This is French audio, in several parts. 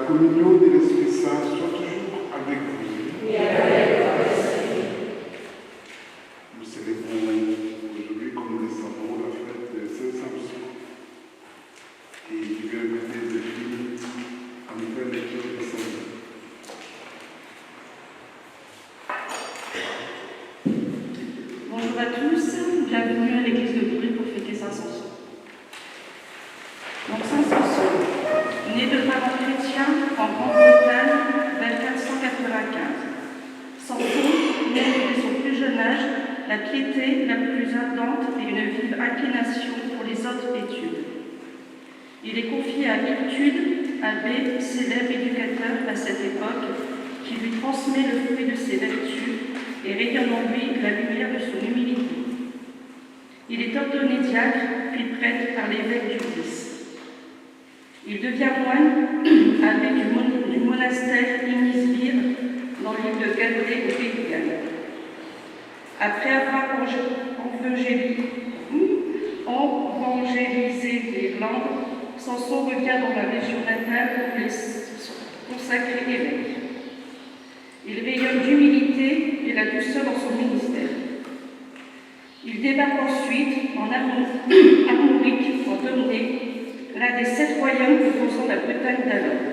communion de l'Esprit Saint soit toujours avec vous. Et avec votre esprit. Nous célébrons aujourd'hui, comme nous le savons, la fête de Saint Samson. Et je vais inviter les filles à nous faire lecture de Saint Samson. Bonjour à tous, bienvenue à l'église de Bruy pour fêter Saint Samson. Donc Saint Samson, né de parents chrétiens en Grande-Bretagne vers 1595. Samson naît dès son plus jeune âge la piété la plus ardente et une vive inclination pour les hautes études. Il est confié à Iltude, abbé, célèbre éducateur à cette époque, qui lui transmet le fruit de ses vertus et rayonne en lui la lumière de son humilité. Il est ordonné diacre, puis prêtre par l'évêque d'Ulysse. Il devient moine, abbé du monastère Inisbir, dans l'île de Gadolé au Pays de Galles. Après avoir évangélisé l'Irlande, Samson revient dans la région natale où il est consacré évêque. Il rayonne d'humilité et la douceur dans son ministère. Il débarque ensuite en Armorique, en Domnée, l'un des 7 royaumes composant la Bretagne d'alors.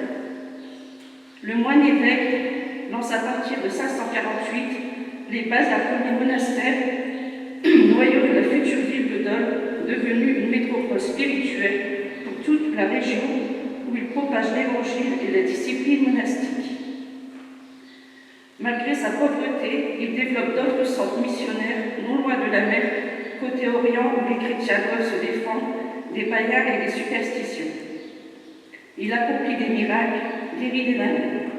Le moine évêque lance à partir de 548 les bases d'un premier monastère, noyau de la future ville de Dole, devenue une métropole spirituelle pour toute la région où il propage l'évangile et la discipline monastique. Malgré sa pauvreté, il développe d'autres centres missionnaires non loin de la mer, côté Orient, où les chrétiens doivent se défendre des païens et des superstitions. Il accomplit des miracles, guérit des malades.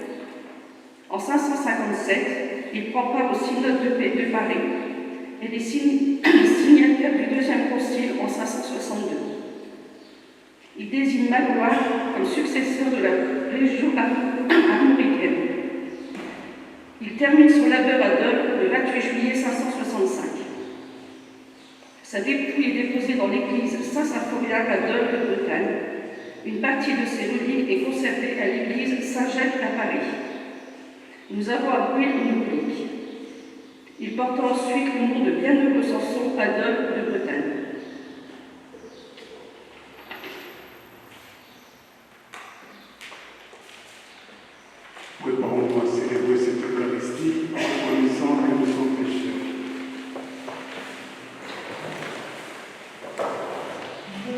En 557, il prend part au synode de paix de Paris et est signataire du deuxième concile en 562. Il désigne Magloire comme successeur de la région armoricaine. Il termine son labeur à Dole le 28 juillet 565. Sa dépouille est déposée dans l'église Saint-Symphorien à Dole de Bretagne. Une partie de ses reliques est conservée à l'église Saint-Jacques à Paris. Nous avons à Bruy une relique. Il porte ensuite le nom de Bienheureux Samson à Dole de Bretagne. Préparons-nous à célébrer cette Eucharistie en reconnaissant que nous sommes pécheurs. Oh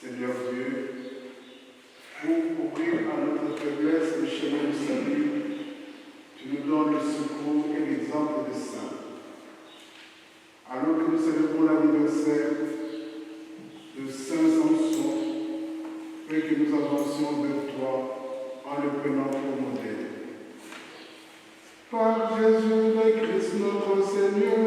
Seigneur Dieu, pour ouvrir à notre faiblesse le chemin du salut, tu nous donnes le secours et l'exemple des saints. Alors que nous célébrons l'anniversaire de Saint Samson, fais que nous avancions vers toi en le prenant pour modèle. Par Jésus le Christ notre Seigneur.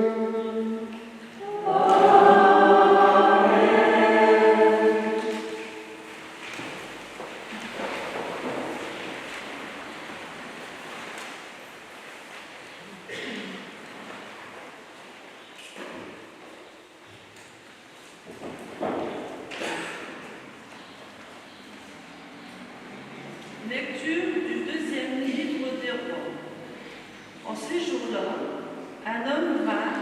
Lecture du deuxième livre des rois. En ces jours-là, un homme vint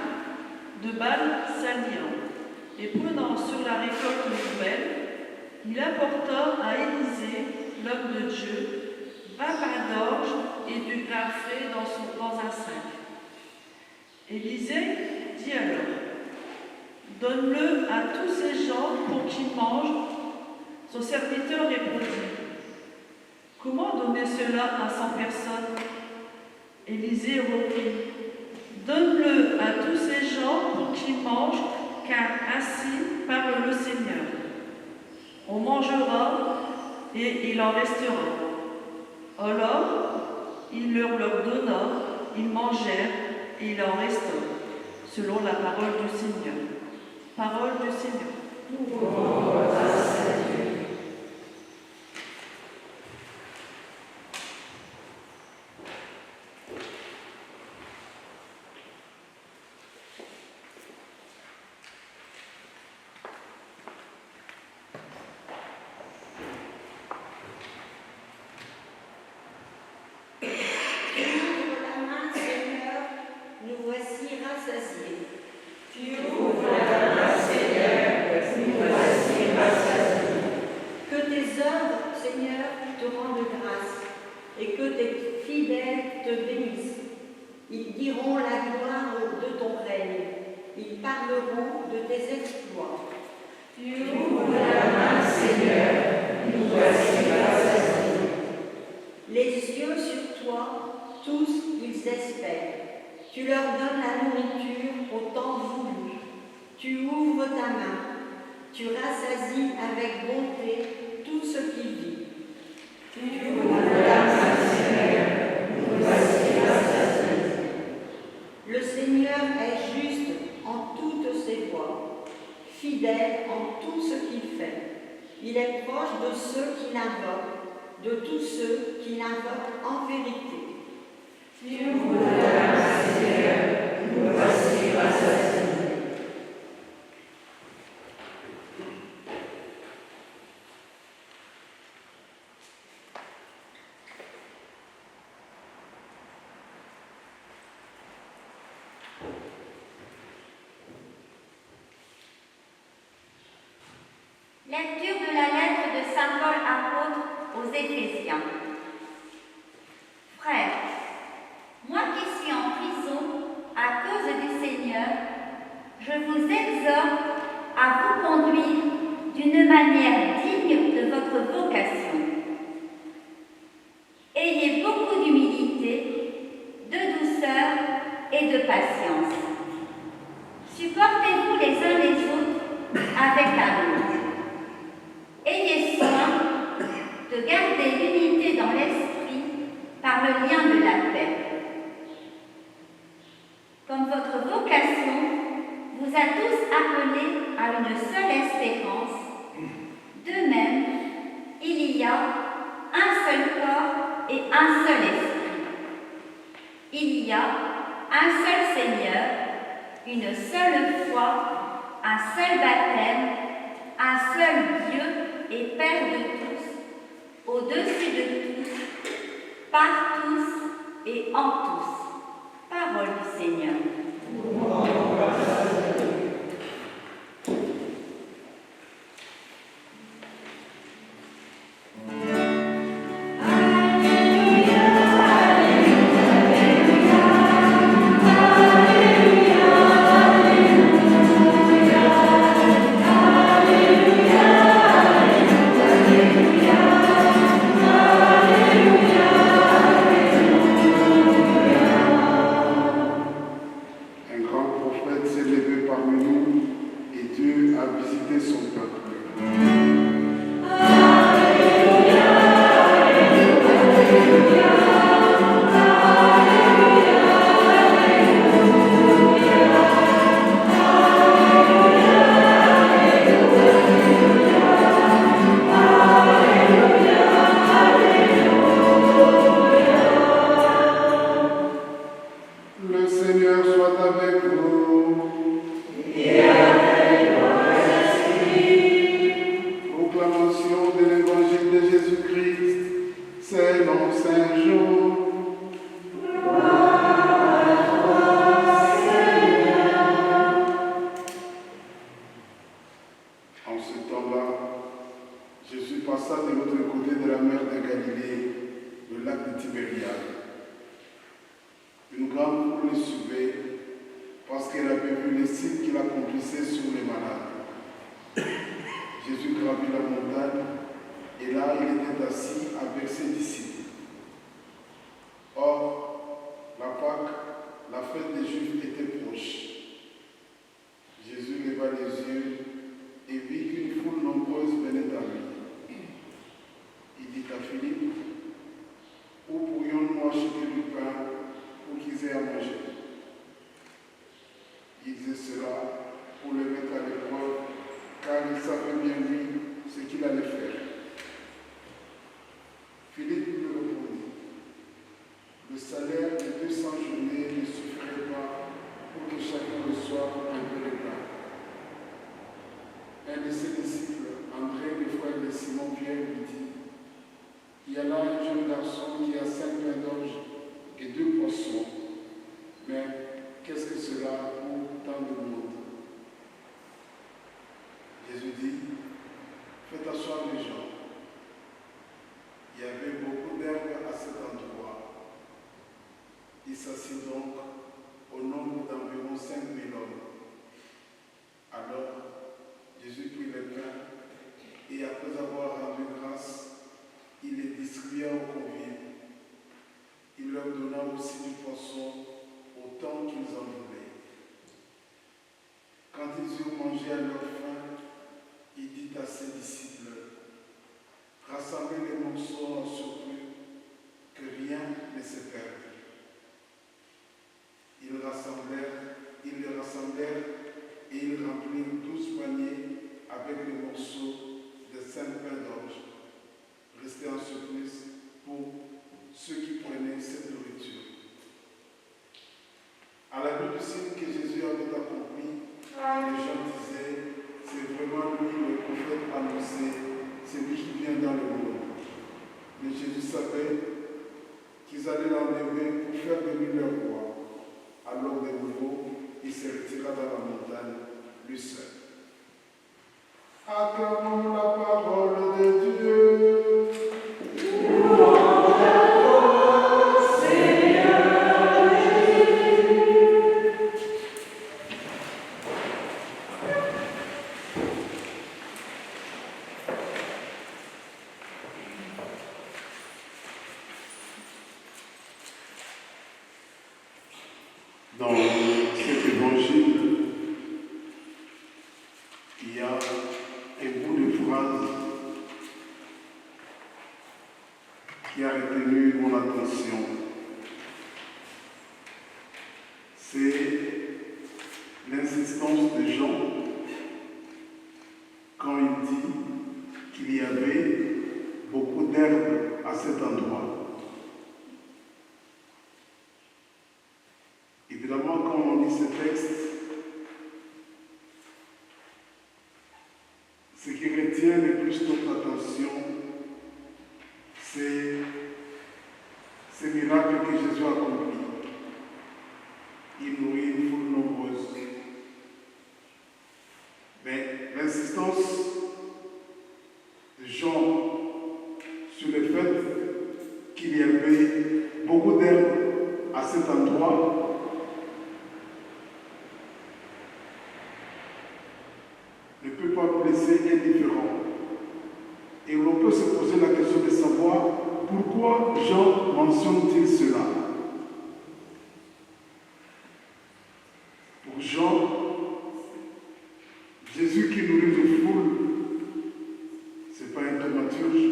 de Baal-Salian, et prenant sur la récolte nouvelle, il apporta à Élisée, l'homme de Dieu, 20 pains d'orge et du grain frais dans un sac. Élisée dit alors: donne-le à tous ces gens pour qu'ils mangent. Son serviteur répondit: comment donner cela à 100 personnes? Élisée reprit: donne-le à tous ces gens pour qu'ils mangent, car ainsi parle le Seigneur. On mangera et il en restera. Alors, il leur donna, ils mangèrent et il en resta, selon la parole du Seigneur. Parole du Seigneur. Ils diront la gloire de ton règne. Ils parleront de tes exploits. Tu ouvres la main, Seigneur, nous voici rassasiés. Les yeux sur toi, tous ils espèrent. Tu leur donnes la nourriture au temps voulu. Tu ouvres ta main. Tu rassasies avec bonté tout ce qui vit. Tu ouvres la main, Seigneur, nous voici rassasiés. Le Seigneur est juste en toutes ses voies, fidèle en tout ce qu'il fait. Il est proche de ceux qui l'invoquent, de tous ceux qui l'invoquent en vérité. Tu ouvres la main, Seigneur, nous voici rassasiés. Lecture de la lettre de saint Paul apôtre aux Éphésiens. Frères, moi qui suis en prison à cause du Seigneur, je vous exhorte à vous conduire d'une manière digne de votre vocation. Ayez beaucoup d'humilité, de douceur et de patience. Supportez-vous les uns les autres avec amour. Ayez soin de garder l'unité dans l'esprit par le lien de la paix. Comme votre vocation vous a tous appelés à une seule espérance, de même, il y a un seul corps et un seul esprit. Il y a un seul Seigneur, une seule foi, un seul baptême, un seul Dieu et Père de tous, au-dessus de tous, par tous et en tous. Parole du Seigneur. Alléluia. En ce temps-là, Jésus passa de l'autre côté de la mer de Galilée, le lac de Tibériade. Une grande foule le suivait parce qu'elle avait vu les signes qu'il accomplissait sur les malades. Jésus gravit la montagne et là il était assis avec ses disciples. Or, la Pâque, la fête des Juifs, était proche. Jésus leva les yeux et vit qu'une foule nombreuse venait à lui. Il dit à Philippe, où pourrions-nous acheter du pain pour qu'ils aient à manger? Il disait cela pour le mettre à l'épreuve, car il savait bien lui ce qu'il allait faire. Philippe lui répondit, le salaire de 200 journées ne suffirait pas pour que chacun reçoive un peu de pain. Un de ses disciples, André, le frère de Simon-Pierre, lui dit, il y a là un jeune garçon qui a 5 pains d'orge et 2 poissons. Mais qu'est-ce que cela pour tant de monde? Jésus dit, faites asseoir les gens. Il y avait beaucoup d'herbes à cet endroit. Il s'assit donc au nombre d'environ 5000 hommes. Alors, Jésus prit le pain et après avoir rendu grâce, il les distribua aux convives. Il leur donna aussi du poisson autant qu'ils en voulaient. Quand ils eurent mangé à leur faim, il dit à ses disciples, rassemblez les morceaux en surplus, que rien ne se perde. Ils les rassemblèrent et ils remplirent 12 paniers avec les morceaux de 5 pains d'orge, restés en surplus pour ceux qui prenaient cette nourriture. À la vue du signe que Jésus avait accompli, les gens disaient, c'est vraiment lui le prophète annoncé, c'est lui qui vient dans le monde. Mais Jésus savait qu'ils allaient l'enlever pour faire venir leur roi. Alors de nouveau, il se retira dans la montagne, lui seul. Acclamons la parole de Dieu. Dans cet évangile, il y a un bout de phrase qui a retenu mon attention. C'est l'insistance de Jean quand il dit qu'il y avait beaucoup d'herbes à cet endroit. Évidemment, quand on lit ce texte, ce qui retient le plus notre attention, c'est ce miracle que Jésus a accompli. Il nourrit une foule nombreuse. Mais l'insistance de Jean sur le fait qu'il y avait beaucoup d'herbes à cet endroit, ne peut pas nous laisser indifférents. Et l'on peut se poser la question de savoir pourquoi Jean mentionne-t-il cela. Pour Jean, Jésus qui nourrit les foules, ce n'est pas un dramaturge,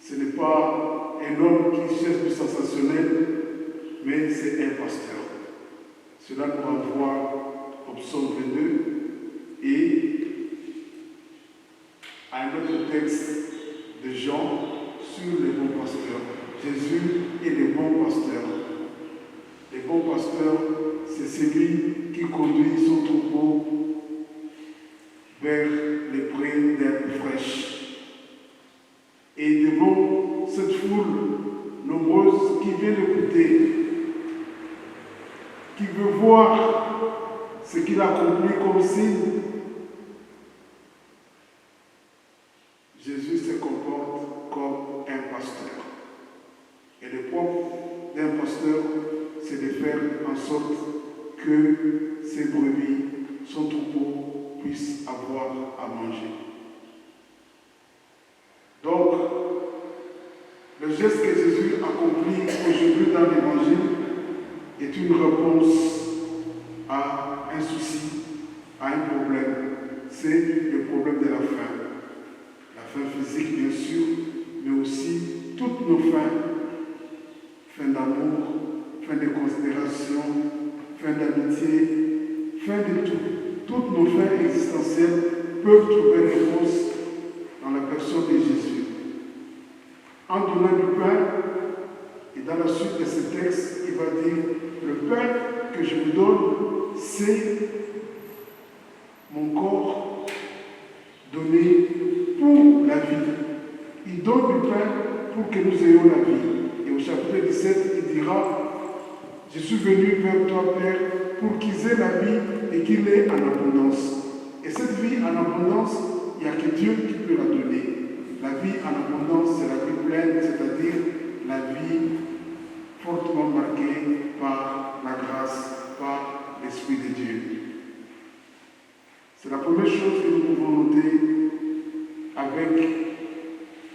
ce n'est pas un homme qui cherche du sensationnel, mais c'est un pasteur. Cela nous renvoie au psaume 22 et à un autre texte de Jean sur les bons pasteurs. Jésus est le bon pasteur. Le bon pasteur, c'est celui qui conduit son troupeau vers les prés d'herbes fraîches. Et devant cette foule nombreuse qui vient l'écouter, qui veut voir ce qu'il a accompli comme signe, troupeau puissent avoir à manger. Donc, le geste que Jésus accomplit aujourd'hui dans l'Évangile est une réponse à un souci, à un problème. C'est le problème de la faim. La faim physique, bien sûr, mais aussi toutes nos faim d'amour, faim de considération, faim d'amitié, faim de tout. Toutes nos fins existentielles peuvent trouver réponse dans la personne de Jésus. En donnant du pain, et dans la suite de ce texte, il va dire, le pain que je vous donne, c'est mon corps donné pour la vie. Il donne du pain pour que nous ayons la vie. Et au chapitre 17, il dira, je suis venu vers toi, Père, pour qu'ils aient la vie et qu'il ait en abondance. Et cette vie en abondance, il n'y a que Dieu qui peut la donner. La vie en abondance, c'est la vie pleine, c'est-à-dire la vie fortement marquée par la grâce, par l'Esprit de Dieu. C'est la première chose que nous pouvons noter avec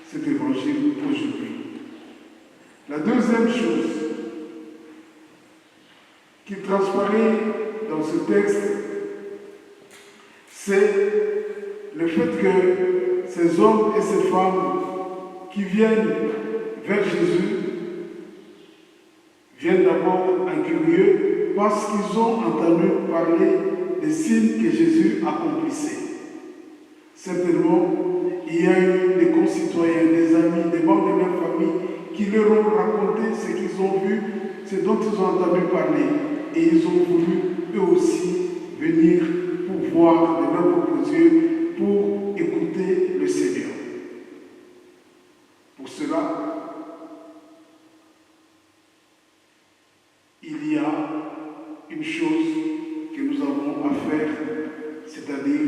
cet évangile aujourd'hui. La deuxième chose qui transparaît dans ce texte, c'est le fait que ces hommes et ces femmes qui viennent vers Jésus viennent d'abord incurieux parce qu'ils ont entendu parler des signes que Jésus accomplissait. Certainement, il y a eu des concitoyens, des amis, des membres de leur famille qui leur ont raconté ce qu'ils ont vu, ce dont ils ont entendu parler. Et ils ont voulu, eux aussi, venir pour voir de leurs propres yeux, pour écouter le Seigneur. Pour cela, il y a une chose que nous avons à faire, c'est-à-dire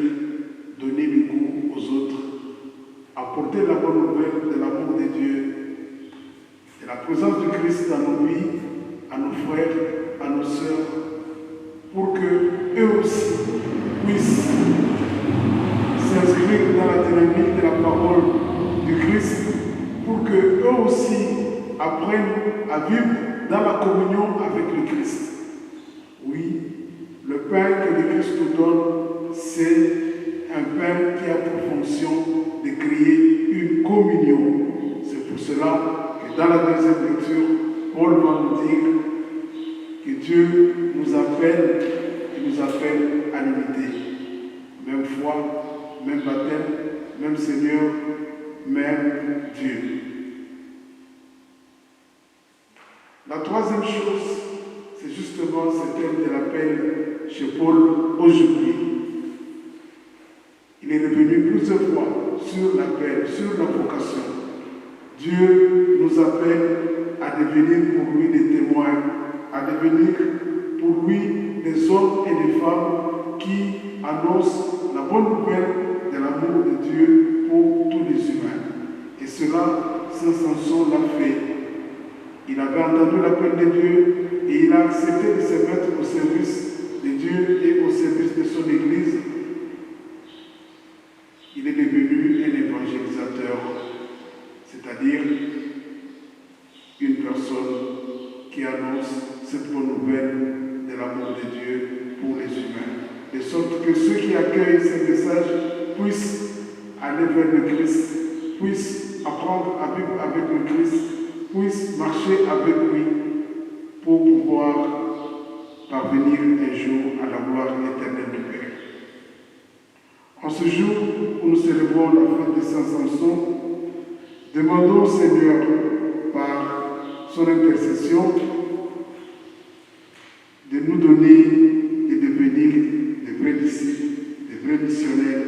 donner le goût aux autres, apporter la bonne nouvelle de l'amour de Dieu, de la présence du Christ dans nos vies, à nos frères, à nos sœurs, pour qu'eux aussi puissent s'inscrire dans la dynamique de la parole du Christ, pour qu'eux aussi apprennent à vivre dans la communion avec le Christ. Oui, le pain que le Christ nous donne, c'est un pain qui a pour fonction de créer une communion. C'est pour cela que dans la deuxième lecture, Paul va nous dire que Dieu nous appelle à l'unité. Même foi, même baptême, même Seigneur, même Dieu. La troisième chose, c'est justement ce thème de l'appel chez Paul aujourd'hui. Il est revenu plusieurs fois sur l'appel, sur la vocation. Dieu nous appelle à devenir pour lui des témoins, à devenir pour lui des hommes et des femmes qui annoncent la bonne nouvelle de l'amour de Dieu pour tous les humains. Et cela, Saint Samson l'a fait. Il avait entendu l'appel de Dieu et il a accepté de se mettre au service de Dieu et au service de son Église. Il est devenu un évangélisateur, c'est-à-dire une personne qui annonce cette bonne nouvelle de l'amour de Dieu pour les humains, de sorte que ceux qui accueillent ces messages puissent aller vers le Christ, puissent apprendre à vivre avec le Christ, puissent marcher avec lui pour pouvoir parvenir un jour à la gloire éternelle du Père. En ce jour où nous célébrons la fête de Saint Samson, demandons au Seigneur, par son intercession, de nous donner et de devenir des vrais disciples, des vrais missionnaires.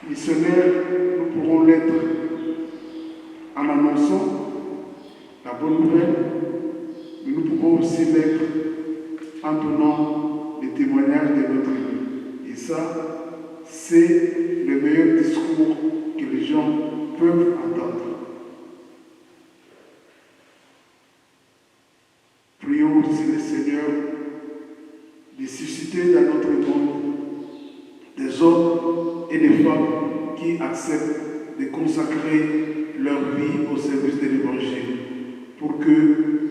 Missionnaires, nous pourrons l'être en annonçant la bonne nouvelle, mais nous pouvons aussi l'être en donnant des témoignages de notre vie. Et ça, c'est le meilleur discours que les gens peuvent entendre. Prions aussi le Seigneur susciter dans notre monde des hommes et des femmes qui acceptent de consacrer leur vie au service de l'Évangile pour que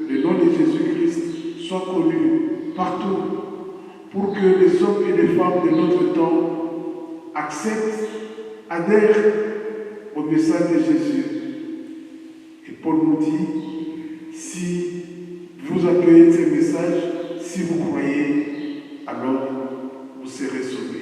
le nom de Jésus-Christ soit connu partout, pour que les hommes et les femmes de notre temps acceptent, adhèrent au message de Jésus. Et Paul nous dit, si vous accueillez ces messages, si vous croyez, alors vous serez sauvés.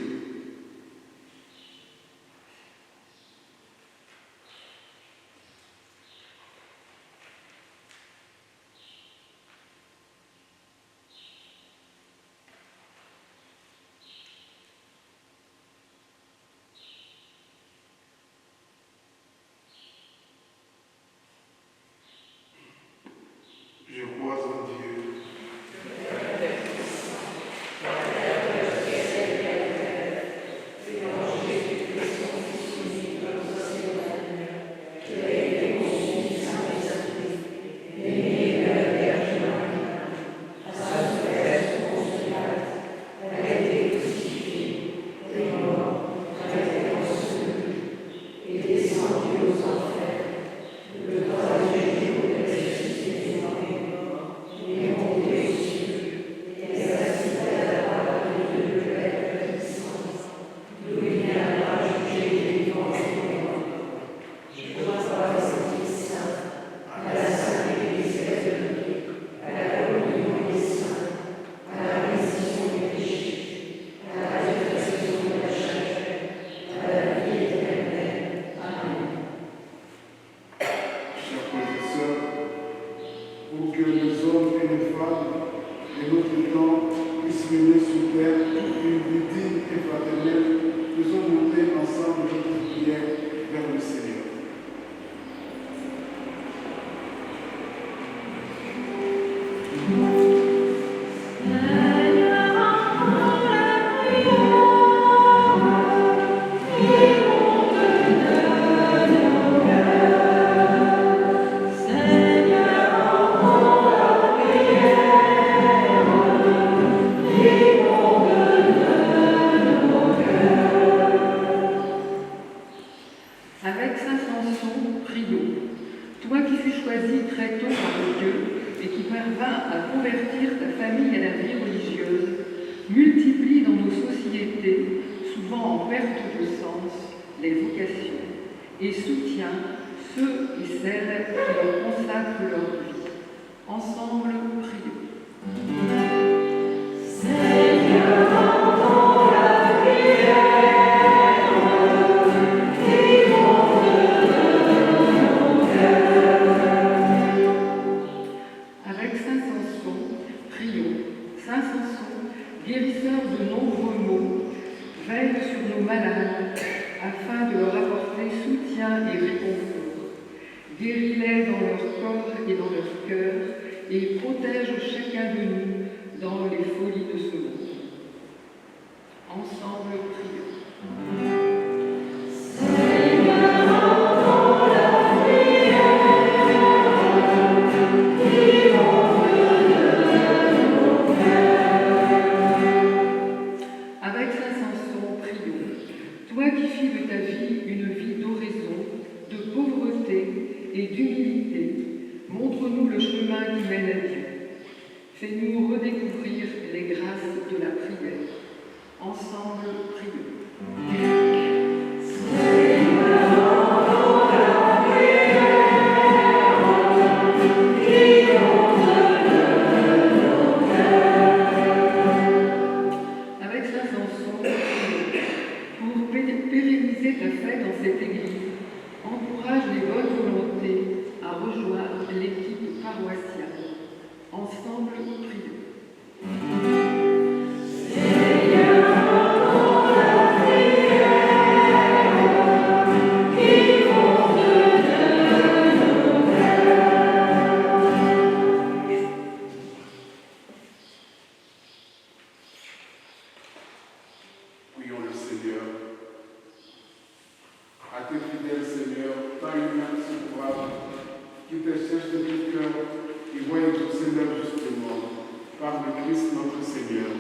Je crois en Dieu. Pour que les hommes et les femmes de notre temps puissent mener sur terre une vie digne et fraternelle, faisons monter ensemble notre prière vers le Seigneur. Avec Saint Samson, prions. Toi qui fus choisi très tôt par Dieu et qui parvins à convertir ta famille à la vie religieuse, multiplie dans nos sociétés, souvent en perte de sens, les vocations et soutiens ceux et celles qui leur consacrent leur vie. Ensemble, prions. Saint Samson, guérisseur de nombreux maux, veille sur nos malades afin de leur apporter soutien et réconfort. Guéris-les dans leur corps et dans leur cœur et protège chacun de nous dans les folies de ce monde. Ensemble, prions. Toi qui fis de ta vie une vie d'oraison, de pauvreté et d'humilité, montre-nous le chemin qui mène à Dieu. Fais-nous redécouvrir les grâces de la prière. Ensemble, prions. Pérenniser ta fait dans cette Église, encourage les bonnes volontés à rejoindre l'équipe paroissiale. Ensemble, prions. Prions le Seigneur. À tes fidèles, Seigneur, ta humaine souffrable, qui te cherche de tout cœur et voit exaucer leur justement, par le Christ notre Seigneur.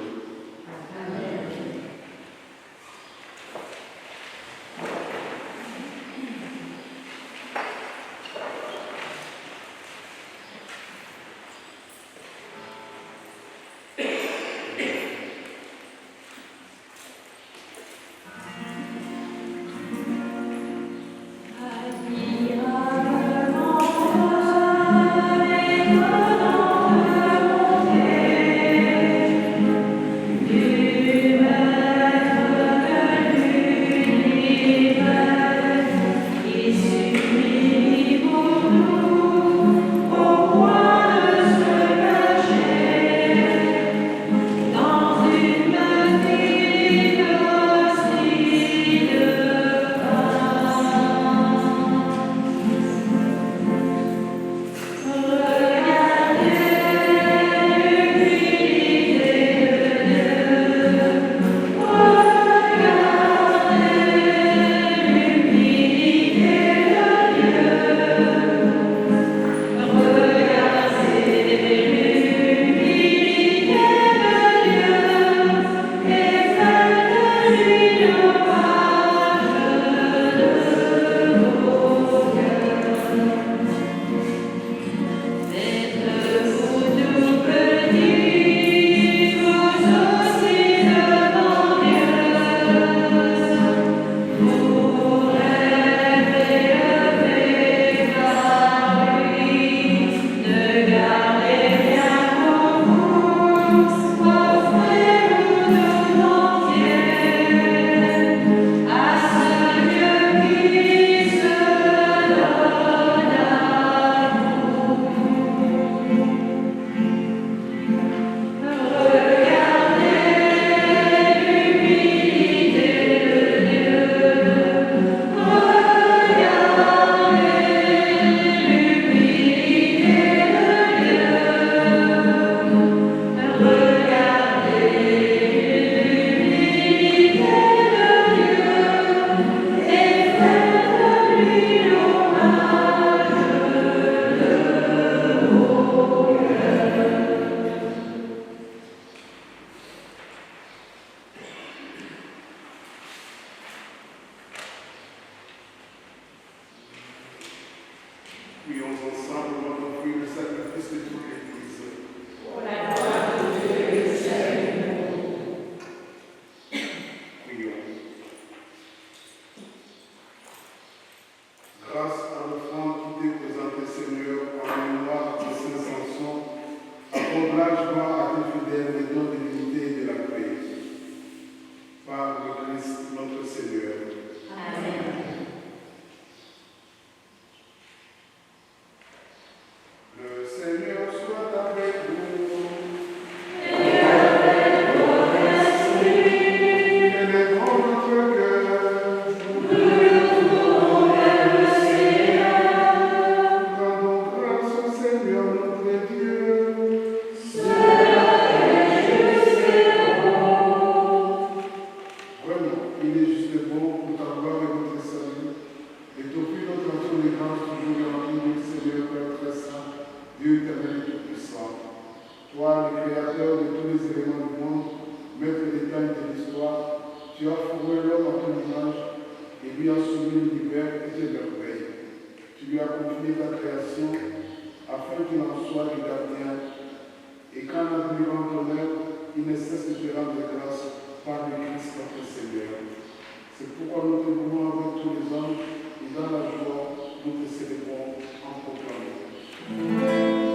Prions ensemble avant d'offrir le sacrifice de toute l'Église. Prions. Grâce à l'offrande qui t'est présentée, Seigneur, en mémoire de Saint Samson, accorde la joie à tes fidèles les dons de l'unité et de la paix. Par le Christ notre Seigneur. Amen. Le Seigneur soit avec vous. Élevons notre cœur. Rendons grâce au Seigneur notre Dieu. Vraiment, il est juste et bon pour ta gloire et votre salut. Et t'offrir notre action de grâce toujours garantie du Seigneur Père très saint, Dieu éternel et tout-puissant. Toi, le créateur de tous les éléments du monde, maître des temps et de l'histoire, tu as formé l'homme à ton image et lui as soumis l'univers et tes merveilles. Tu lui as confié ta création afin qu'il en soit le gardien. Et qu'en admirant ton œuvre, il ne cesse de te rendre grâce par le Christ notre Seigneur. C'est pourquoi nous te louons avec tous les anges et dans la joie, nous te célébrons en proclamant. Amen.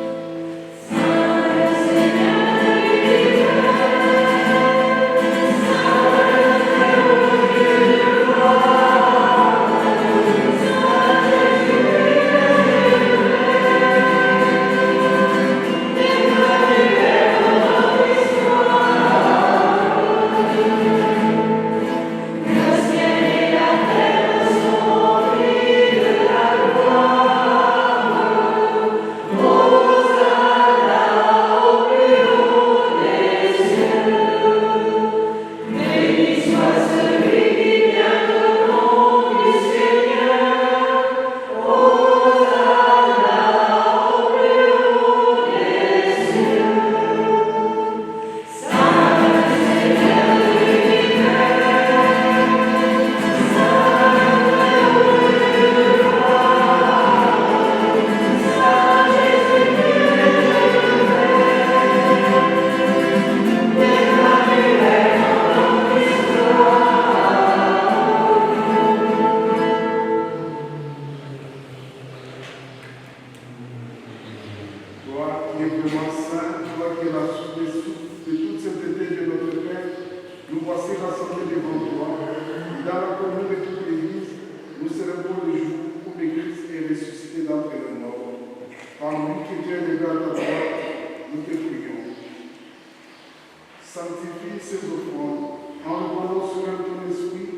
sanctifie ces offrandes en répandant sur elle ton esprit,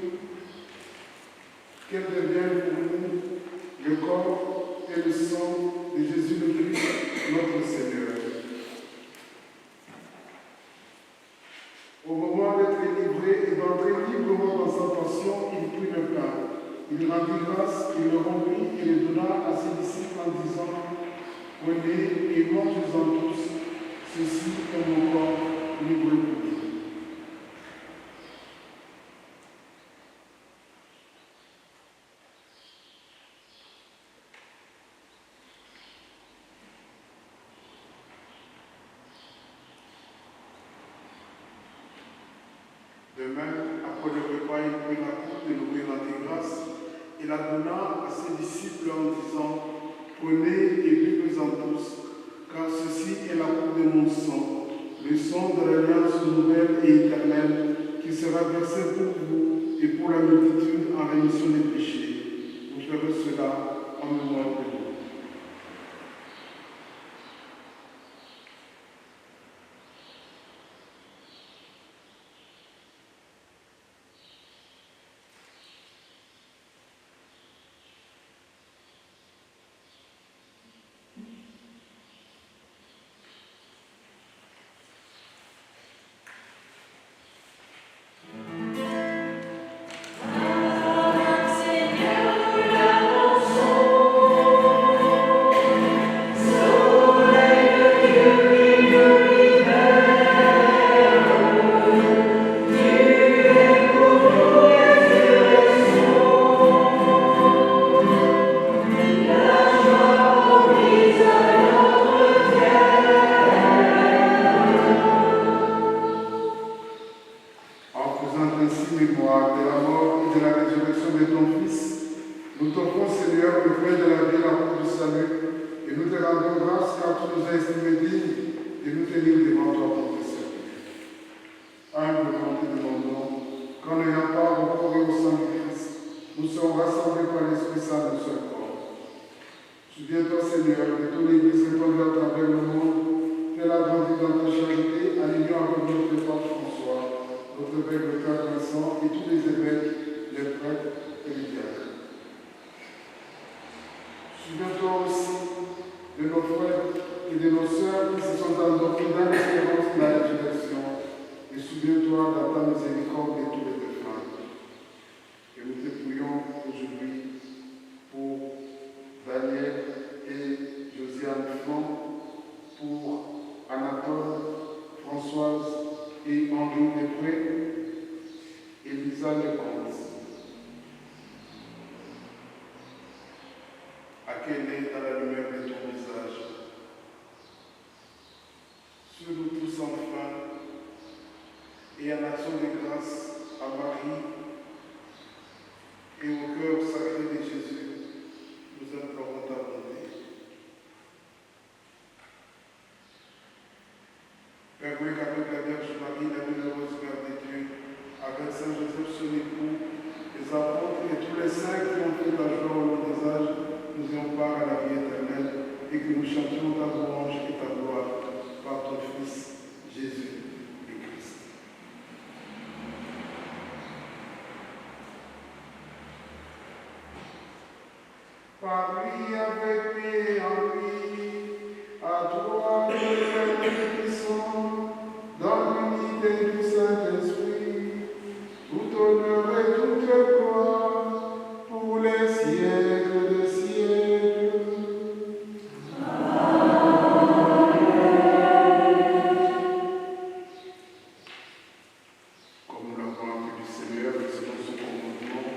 qu'elles deviennent pour nous le corps et le sang de Jésus le Christ, notre Seigneur. Au moment d'être livré et d'entrer librement dans sa passion, il prit le pain. Il rendit grâce, il le rompit et le donna à ses disciples en disant, prenez et mangez-en tous, ceci est mon corps livré pour vous. De même, après le repas, il prit la coupe et lui rendit grâce et la donna à ses disciples en disant, prenez et buvez-en tous, car ceci est la coupe de mon sang, le sang de l'alliance nouvelle et éternelle, qui sera versé pour vous et pour la multitude en rémission des péchés. Vous ferez cela en mémoire de vous. Permets qu'avec la Vierge Marie, la bienheureuse Mère de Dieu, avec Saint Joseph son époux, les apôtres et tous les saints qui ont fait la joie au long des âges, nous ayons part à la vie éternelle et que nous chantions ta louange et ta gloire par ton Fils, Jésus le Christ. Par lui, avec lui et en lui, à toi, le Père puissant, dans l'unité du Saint-Esprit, tout honneur et toute gloire, pour les siècles des siècles. Comme nous l'avons appris du Seigneur, selon son commandement,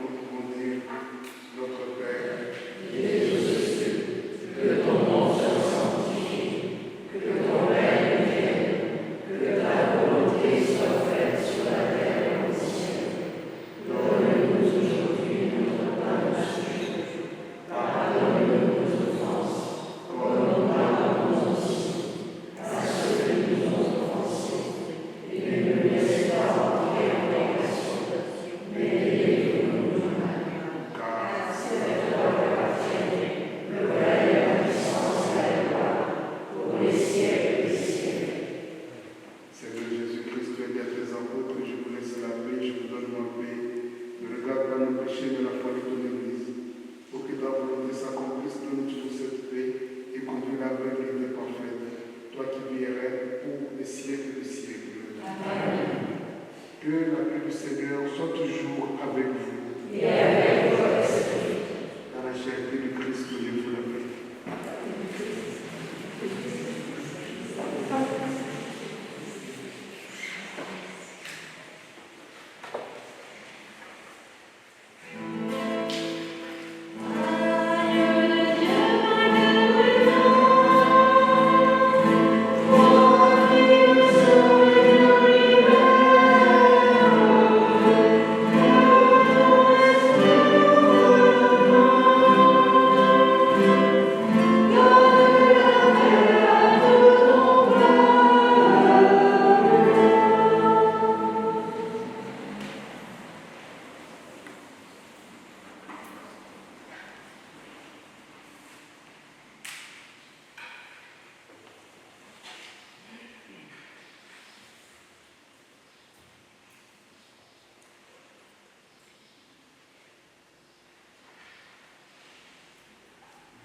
nous pouvons dire notre Père. apôtres, je vous laisse la paix, je vous donne ma paix. Ne regarde pas nos péchés, mais la foi de ton Église. Pour que ta volonté s'accomplisse, donne toujours cette paix et conduis la vérité parfaite. Toi qui vis et règnes pour les siècles des siècles. Amen. Que la paix du Seigneur soit toujours avec vous. Et avec votre esprit. Dans la charité de Christ, Dieu vous la paix.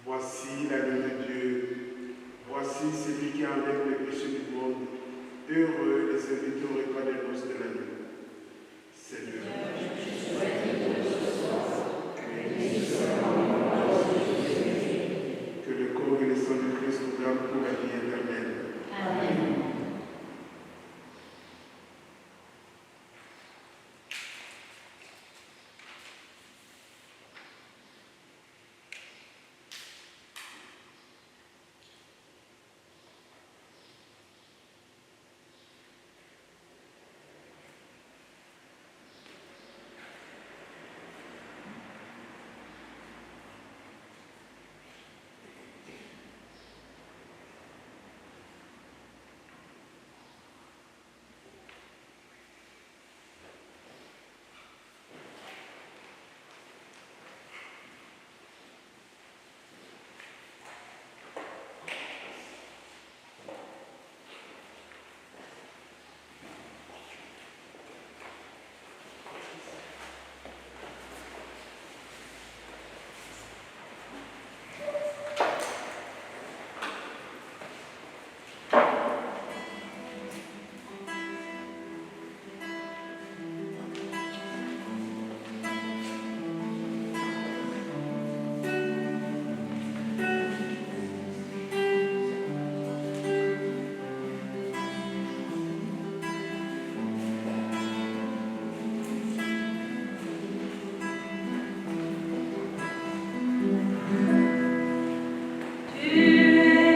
Voici l'agneau de Dieu, voici celui qui enlève les péchés du monde. Heureux les invités au repas des noces de l'agneau. Seigneur, que le corps et le sang de Christ nous gardent pour la vie éternelle. Amen. Tu fais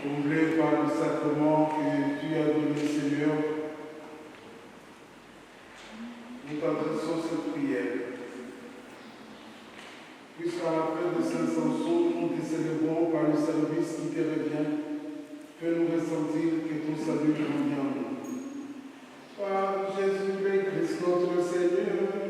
comblés par le sacrement que tu as donné, Seigneur, nous t'adressons cette prière. Puisqu'à la fête de Saint-Samson, nous te célébrons par le service qui te revient, fais-nous ressentir que ton salut grandit en nous. Par Jésus le Christ, notre Seigneur.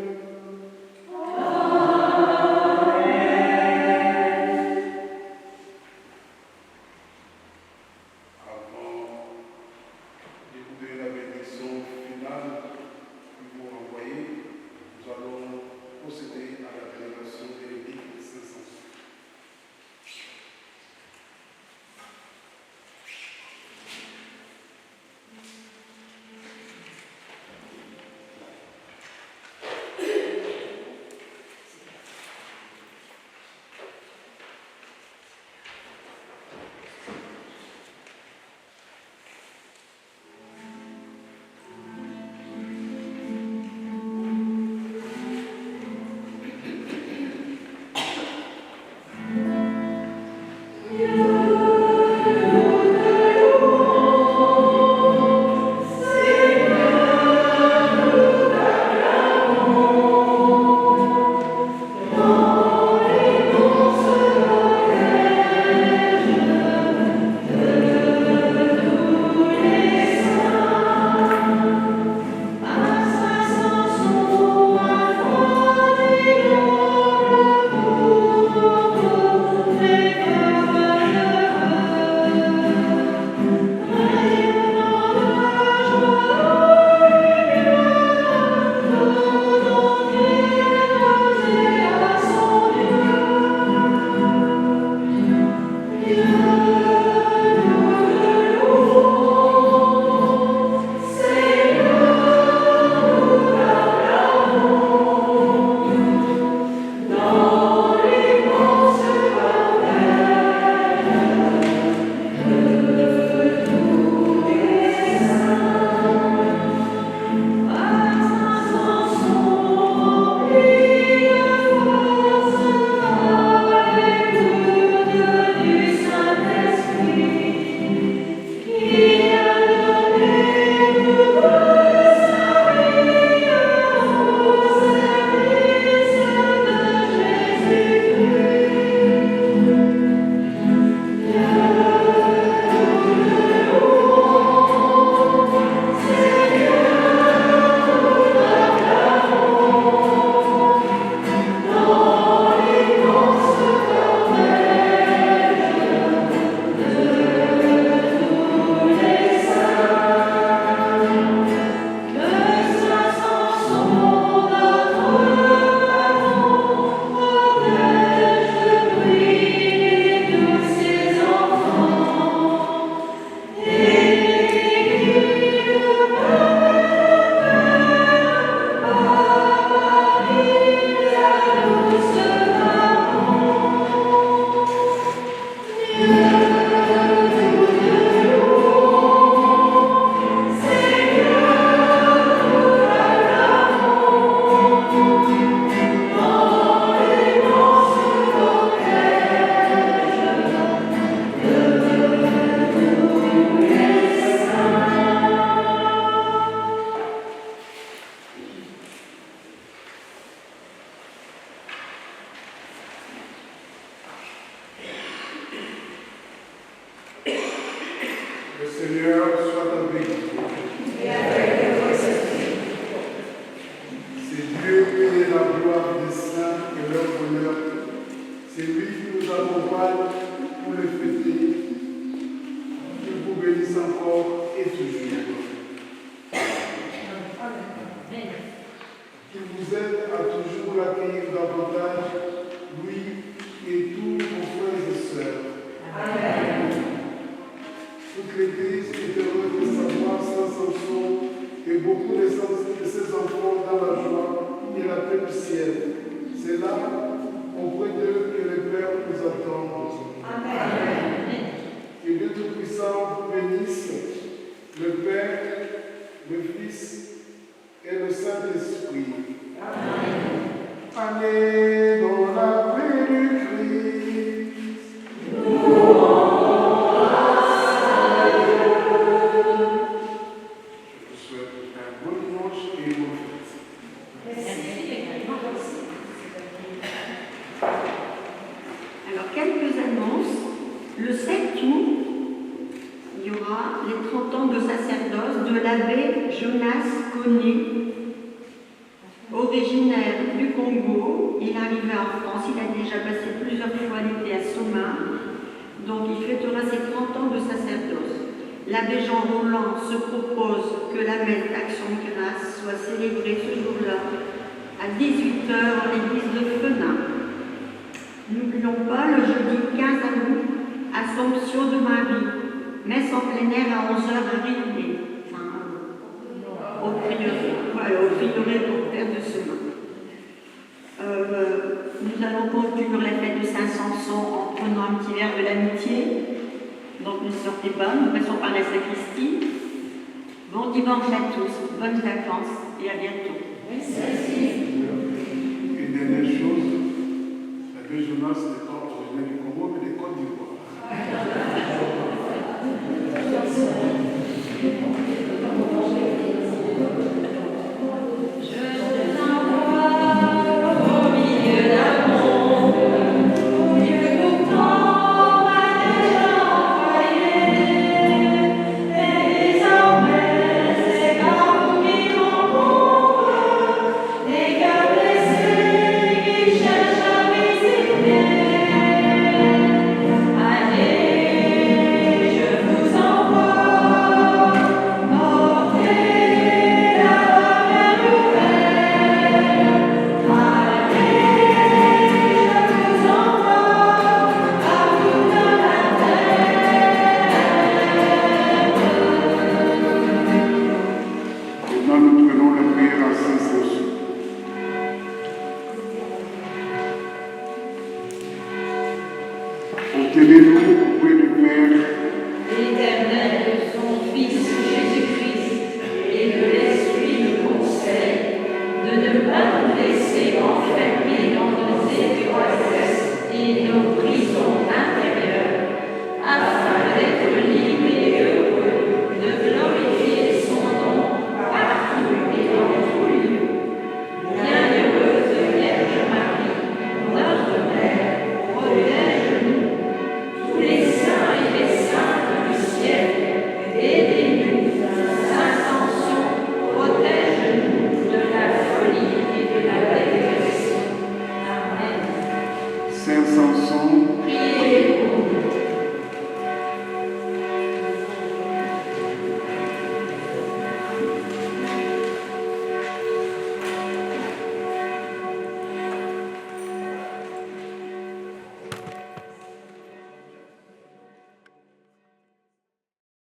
Allez dans la paix du Christ. 30 ans de sacerdoce de l'abbé Jonas Kony, originaire du Congo. Il est arrivé en France, il a déjà passé plusieurs fois l'été à Soma, donc il fêtera ses 30 ans de sacerdoce. L'abbé Jean Roland se propose que la messe d'Action de grâce soit célébrée ce jour-là à 18 h en l'église de Fenin. N'oublions pas le jeudi 15 août, Assomption de Marie, messe en plein air à 11 h à Rivelet, au prieuré pour Père de Semin. Nous allons conclure la fête de Saint-Samson en prenant un petit verre de l'amitié. Donc ne sortez pas, nous passons par la sacristie. Bon dimanche à tous, bonnes vacances et à bientôt. Une dernière chose, l'abbé Jonas n'est pas originaire du Congo, mais de Côte d'Ivoire.